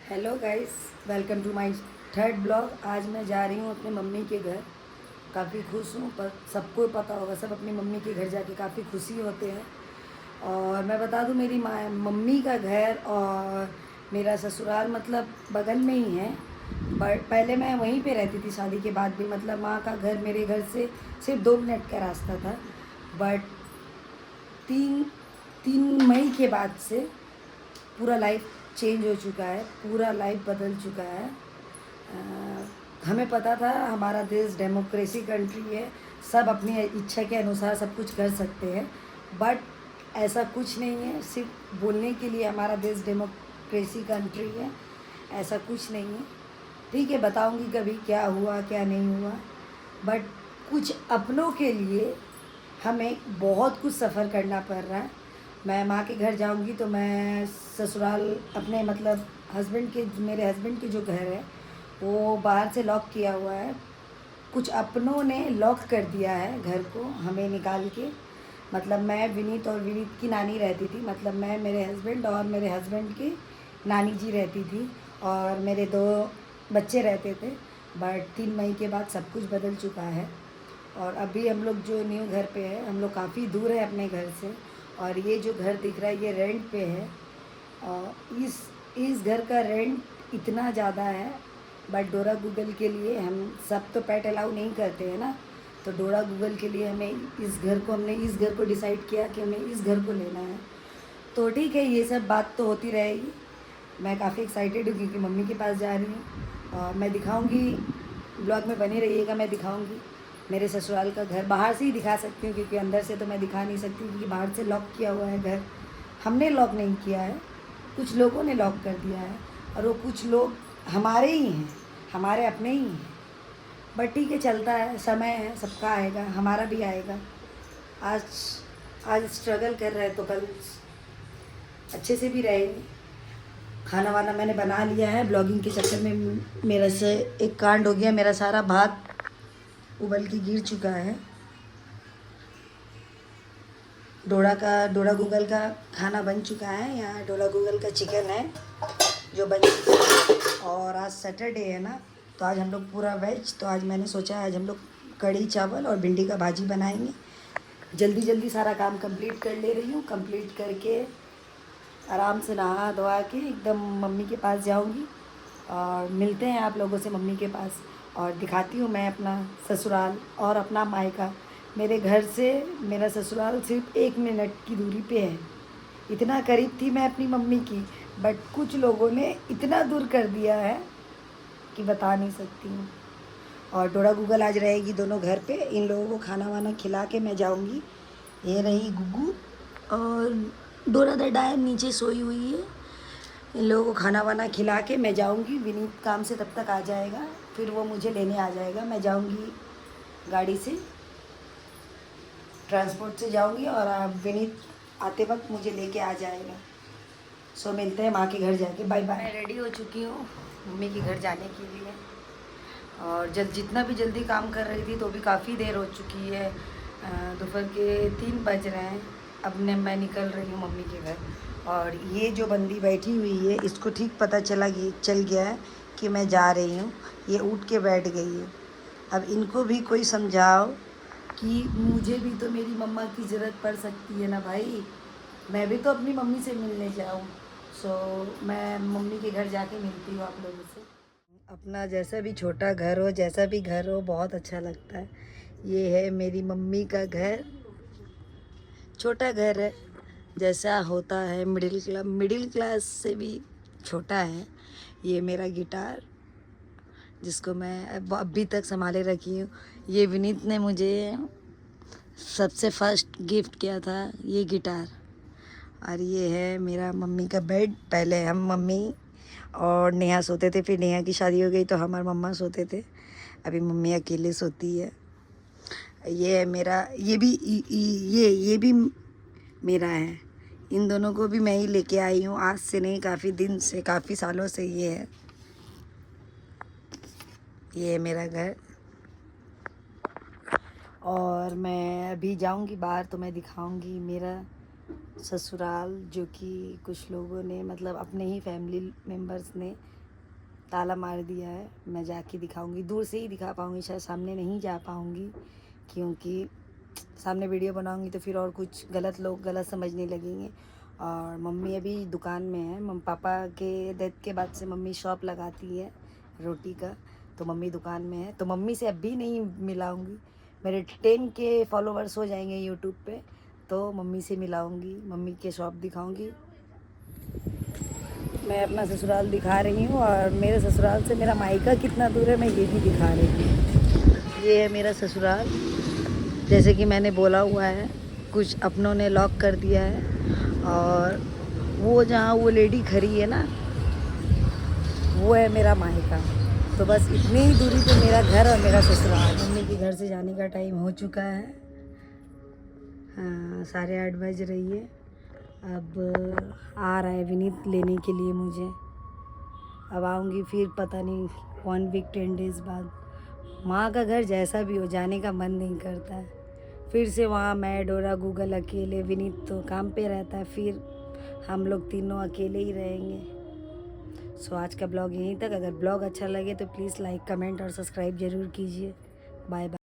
Hello guys, welcome to my third blog. आज मैं जा रही हूँ अपने मम्मी के घर। काफ़ी खुश हूँ, पर सबको पता होगा, सब अपनी मम्मी के घर जाके काफ़ी खुशी होते हैं। और मैं बता दूँ, मेरी माँ मम्मी का घर और मेरा ससुराल मतलब बगल में ही है। बट पहले मैं वहीं पे रहती थी, शादी के बाद भी। मतलब माँ का घर मेरे घर से सिर्फ 2 मिनट का रास्ता था। बट तीन 3 मई के बाद से पूरा लाइफ चेंज हो चुका है, पूरा लाइफ बदल चुका है। हमें पता था हमारा देश डेमोक्रेसी कंट्री है, सब अपनी इच्छा के अनुसार सब कुछ कर सकते हैं। बट ऐसा कुछ नहीं है, सिर्फ बोलने के लिए हमारा देश डेमोक्रेसी कंट्री है, ऐसा कुछ नहीं है। ठीक है, बताऊंगी कभी क्या हुआ क्या नहीं हुआ। बट कुछ अपनों के लिए हमें बहुत कुछ सफ़र करना पड़ रहा है। मैं माँ के घर जाऊंगी तो मैं ससुराल अपने मतलब हस्बैंड के, मेरे हस्बैंड के जो घर है वो बाहर से लॉक किया हुआ है। कुछ अपनों ने लॉक कर दिया है घर को हमें निकाल के। मतलब मैं विनीत और विनीत की नानी रहती थी, मतलब मैं, मेरे हस्बैंड और मेरे हस्बैंड की नानी जी रहती थी, और मेरे 2 बच्चे रहते थे। बट 3 मई के बाद सब कुछ बदल चुका है। और अभी हम लोग जो न्यू घर पे है, हम लोग काफ़ी दूर है अपने घर से। और ये जो घर दिख रहा है ये रेंट पे है। और इस घर का रेंट इतना ज़्यादा है। बट डोरा गूगल के लिए हम सब तो पेट अलाउ नहीं करते हैं ना, तो डोरा गूगल के लिए हमें हमने इस घर को डिसाइड किया कि हमें इस घर को लेना है। तो ठीक है, ये सब बात तो होती रहेगी। मैं काफ़ी एक्साइटेड हूँ क्योंकि मम्मी के पास जा रही हूँ। और मैं दिखाऊंगी, ब्लॉग में बने रहिएगा, मैं दिखाऊंगी मेरे ससुराल का घर। बाहर से ही दिखा सकती हूँ क्योंकि अंदर से तो मैं दिखा नहीं सकती, क्योंकि बाहर से लॉक किया हुआ है घर। हमने लॉक नहीं किया है, कुछ लोगों ने लॉक कर दिया है। और वो कुछ लोग हमारे ही हैं, हमारे अपने ही हैं। बट ठीक है, चलता है, समय है, सबका आएगा, हमारा भी आएगा। आज आज स्ट्रगल कर रहे हैं तो कल अच्छे से भी रहेंगे। खाना वाना मैंने बना लिया है, ब्लॉगिंग के चक्कर में मेरा से एक कांड हो गया, मेरा सारा भात उबल के गिर चुका है। डोरा गूगल का खाना बन चुका है, यहाँ डोरा गूगल का चिकन है जो बन चुका है। और आज सैटरडे है ना, तो आज हम लोग पूरा वेज, तो आज मैंने सोचा आज हम लोग कढ़ी चावल और भिंडी का भाजी बनाएंगे। जल्दी जल्दी सारा काम कंप्लीट कर ले रही हूँ। कंप्लीट करके आराम से नहा धोआ के एकदम मम्मी के पास जाऊंगी। और मिलते हैं आप लोगों से मम्मी के पास, और दिखाती हूँ मैं अपना ससुराल और अपना मायका। मेरे घर से मेरा ससुराल सिर्फ 1 मिनट की दूरी पे है। इतना करीब थी मैं अपनी मम्मी की, बट कुछ लोगों ने इतना दूर कर दिया है कि बता नहीं सकती हूँ। और डोरा गूगल आज रहेगी दोनों घर पे। इन लोगों को खाना वाना खिला के मैं जाऊँगी। ये रही गुग्गू, और डोरा दड्डाया नीचे सोई हुई है। इन लोगों को खाना वाना खिला के मैं जाऊंगी। विनीत काम से तब तक आ जाएगा, फिर वो मुझे लेने आ जाएगा। मैं जाऊंगी गाड़ी से, ट्रांसपोर्ट से जाऊंगी, और विनीत आते वक्त मुझे लेके आ जाएगा। सो मिलते हैं माँ के घर जाके। Bye bye. मैं रेडी हो चुकी हूँ मम्मी के घर जाने के लिए। और जितना भी जल्दी काम कर रही थी तो भी काफ़ी देर हो चुकी है। दोपहर के 3 बज रहे हैं। अब ने मैं निकल रही हूँ मम्मी के घर। और ये जो बंदी बैठी हुई है, इसको ठीक पता चल गया है कि मैं जा रही हूँ। ये उठ के बैठ गई है। अब इनको भी कोई समझाओ कि मुझे भी तो मेरी मम्मा की ज़रूरत पड़ सकती है ना भाई, मैं भी तो अपनी मम्मी से मिलने जाऊँ। सो मैं मम्मी के घर जाके मिलती हूँ आप लोगों से। अपना जैसा भी छोटा घर हो, जैसा भी घर हो, बहुत अच्छा लगता है। ये है मेरी मम्मी का घर। छोटा घर है, जैसा होता है मिडिल क्लास से भी छोटा है। ये मेरा गिटार, जिसको मैं अभी तक संभाले रखी हूँ। ये विनीत ने मुझे सबसे फर्स्ट गिफ्ट किया था, ये गिटार। और ये है मेरा मम्मी का बेड। पहले हम मम्मी और नेहा सोते थे, फिर नेहा की शादी हो गई तो हमारे मम्मा सोते थे। अभी मम्मी अकेले सोती है। ये है मेरा, ये भी ये भी मेरा है। इन दोनों को भी मैं ही लेके आई हूँ, आज से नहीं, काफ़ी दिन से, काफ़ी सालों से ये है। ये है मेरा घर। और मैं अभी जाऊंगी बाहर तो मैं दिखाऊंगी मेरा ससुराल, जो कि कुछ लोगों ने मतलब अपने ही फैमिली मेम्बर्स ने ताला मार दिया है। मैं जाके दिखाऊंगी, दूर से ही दिखा पाऊंगी, शायद सामने नहीं जा पाऊंगी, क्योंकि सामने वीडियो बनाऊंगी तो फिर और कुछ गलत लोग गलत समझने लगेंगे। और मम्मी अभी दुकान में है। पापा के डेथ के बाद से मम्मी शॉप लगाती है रोटी का, तो मम्मी दुकान में है। तो मम्मी से अभी नहीं मिलाऊंगी। मेरे 10 के फॉलोवर्स हो जाएंगे यूट्यूब पे, तो मम्मी से मिलाऊंगी, मम्मी के शॉप दिखाऊंगी। मैं अपना ससुराल दिखा रही हूँ, और मेरे ससुराल से मेरा मायका कितना दूर है मैं ये भी दिखा रही हूँ। ये है मेरा ससुराल। जैसे कि मैंने बोला हुआ है, कुछ अपनों ने लॉक कर दिया है, और वो जहाँ वो लेडी खड़ी है ना, वो है मेरा मायका। तो बस इतनी ही दूरी पे मेरा घर और मेरा ससुराल। मम्मी के घर से जाने का टाइम हो चुका है। हाँ, 8:30 बज रही है। अब आ रहा है विनीत लेने के लिए मुझे। अब आऊँगी फिर, पता नहीं 1 वीक 10 डेज़ बाद। माँ का घर जैसा भी हो, जाने का मन नहीं करता है। फिर से वहाँ मैं, डोरा, गूगल अकेले, विनीत तो काम पे रहता है, फिर हम लोग तीनों अकेले ही रहेंगे। सो आज का ब्लॉग यहीं तक। अगर ब्लॉग अच्छा लगे तो प्लीज़ लाइक, कमेंट और सब्सक्राइब ज़रूर कीजिए। Bye bye.